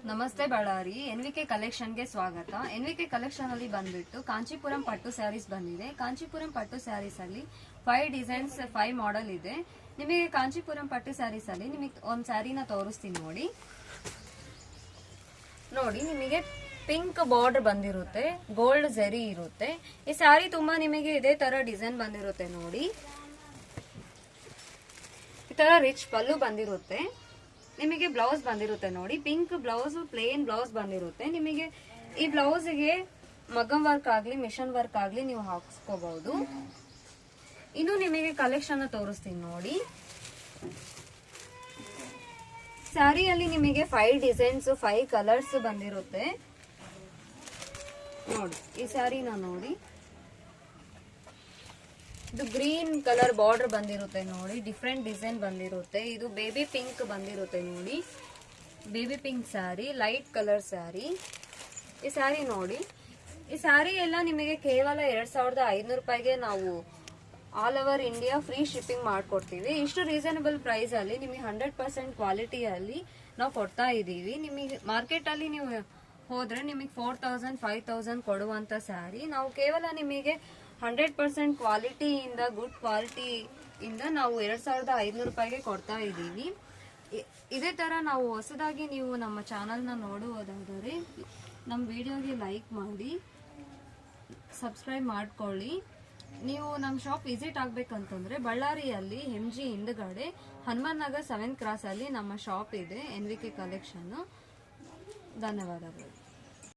ನಮಸ್ತೆ ಬಳ್ಳಾರಿ ಎನ್ವಿಕೆ ಕಲೆಕ್ಷನ್ ಗೆ ಸ್ವಾಗತ. ಎನ್ವಿಕೆ ಕಲೆಕ್ಷನ್ ಅಲ್ಲಿ ಬಂದ್ಬಿಟ್ಟು ಕಾಂಚೀಪುರಂ ಪಟ್ಟು ಸ್ಯಾರೀಸ್ ಬಂದಿದೆ. ಕಾಂಚೀಪುರಂ ಪಟ್ಟು ಸ್ಯಾರೀಸ್ ಅಲ್ಲಿ 5 ಡಿಸೈನ್ಸ್ 5 ಮಾಡೆಲ್ ಇದೆ. ನಿಮಗೆ ಕಾಂಚೀಪುರಂ ಪಟ್ಟು ಸ್ಯಾರೀಸ್ ಅಲ್ಲಿ ನಿಮಗೆ ಒಂದು ಸ್ಯಾರಿನ ತೋರಿಸ್ತೀನಿ ನೋಡಿ. ನಿಮಗೆ ಪಿಂಕ್ ಬಾರ್ಡರ್ ಬಂದಿರುತ್ತೆ, ಗೋಲ್ಡ್ ಜರಿ ಇರುತ್ತೆ. ಈ ಸ್ಯಾರಿ ತುಂಬಾ ನಿಮಗೆ ಇದೇ ತರ ಡಿಸೈನ್ ಬಂದಿರುತ್ತೆ ನೋಡಿ. ಈ ತರ ರಿಚ್ ಪಲ್ಲು ಬಂದಿರುತ್ತೆ. ನಿಮಗೆ ಬ್ಲೌಸ್ ಬಂದಿರುತ್ತೆ ನೋಡಿ, ಪಿಂಕ್ ಬ್ಲೌಸ್, ಪ್ಲೇನ್ ಬ್ಲೌಸ್ ಬಂದಿರುತ್ತೆ. ನಿಮಗೆ ಈ ಬ್ಲೌಸ್ಗೆ ಮಗಂ ವರ್ಕ್ ಆಗ್ಲಿ ಮಿಷನ್ ವರ್ಕ್ ಆಗ್ಲಿ ನೀವು ಹಾಕಿಸ್ಕೋಬಹುದು. ಇನ್ನು ನಿಮಗೆ ಕಲೆಕ್ಷನ್ ತೋರಿಸ್ತೀನಿ ನೋಡಿ. ಸ್ಯಾರಿಯಲ್ಲಿ ನಿಮಗೆ 5 ಡಿಸೈನ್ಸ್ 5 ಕಲರ್ಸ್ ಬಂದಿರುತ್ತೆ ನೋಡಿ. ಈ ಸ್ಯಾರಿನ ನೋಡಿ, ಇದು ಗ್ರೀನ್ ಕಲರ್ ಬಾರ್ಡರ್ ಬಂದಿರುತ್ತೆ ನೋಡಿ, ಡಿಫ್ರೆಂಟ್ ಡಿಸೈನ್ ಬಂದಿರುತ್ತೆ. ಇದು ಬೇಬಿ ಪಿಂಕ್ ಬಂದಿರುತ್ತೆ ನೋಡಿ, baby pink sari, light colour sari. ಈ ಸ್ಯಾರಿ ನೋಡಿ, ಈ ಸ್ಯಾರಿ ಎಲ್ಲ ನಿಮಗೆ ಕೇವಲ 2500 ರೂಪಾಯಿಗೆ ನಾವು all over India free shipping ಮಾಡ್ಕೊಡ್ತೀವಿ. ಇಷ್ಟು ರೀಸನಬಲ್ ಪ್ರೈಸ್ ಅಲ್ಲಿ ನಿಮಗೆ 100% ಕ್ವಾಲಿಟಿಯಲ್ಲಿ ನಾವು ಕೊಡ್ತಾ ಇದ್ದೀವಿ. ನಿಮಗೆ ಮಾರ್ಕೆಟ್ ಅಲ್ಲಿ ನೀವು ಹೋದ್ರೆ ನಿಮಗೆ 4000 5000 ಕೊಡುವಂತ ಸ್ಯಾರಿ ನಾವು ಕೇವಲ ನಿಮಗೆ 100% ಕ್ವಾಲಿಟಿಯಿಂದ, ಗುಡ್ ಕ್ವಾಲಿಟಿಯಿಂದ ನಾವು 2500 ರೂಪಾಯಿಗೆ ಕೊಡ್ತಾ ಇದ್ದೀವಿ. ಇದೇ ತರ ನಾವು ಹೊಸದಾಗಿ ನೀವು ನಮ್ಮ ಚಾನಲ್ನ ನೋಡುವುದಾದರೆ ನಮ್ಮ ವಿಡಿಯೋಗೆ ಲೈಕ್ ಮಾಡಿ, ಸಬ್ಸ್ಕ್ರೈಬ್ ಮಾಡ್ಕೊಳ್ಳಿ. ನೀವು ನಮ್ಮ ಶಾಪ್ ವಿಸಿಟ್ ಆಗ್ಬೇಕಂತಂದ್ರೆ ಬಳ್ಳಾರಿಯಲ್ಲಿ MG ಹಿಂದ್ಗಡೆ ಹನುಮಾನ್ ನಗರ್ 7th ಕ್ರಾಸ್ ಅಲ್ಲಿ ನಮ್ಮ ಶಾಪ್ ಇದೆ, ಎನ್ವಿಕೆ ಕಲೆಕ್ಷನ್. ಧನ್ಯವಾದಗಳು.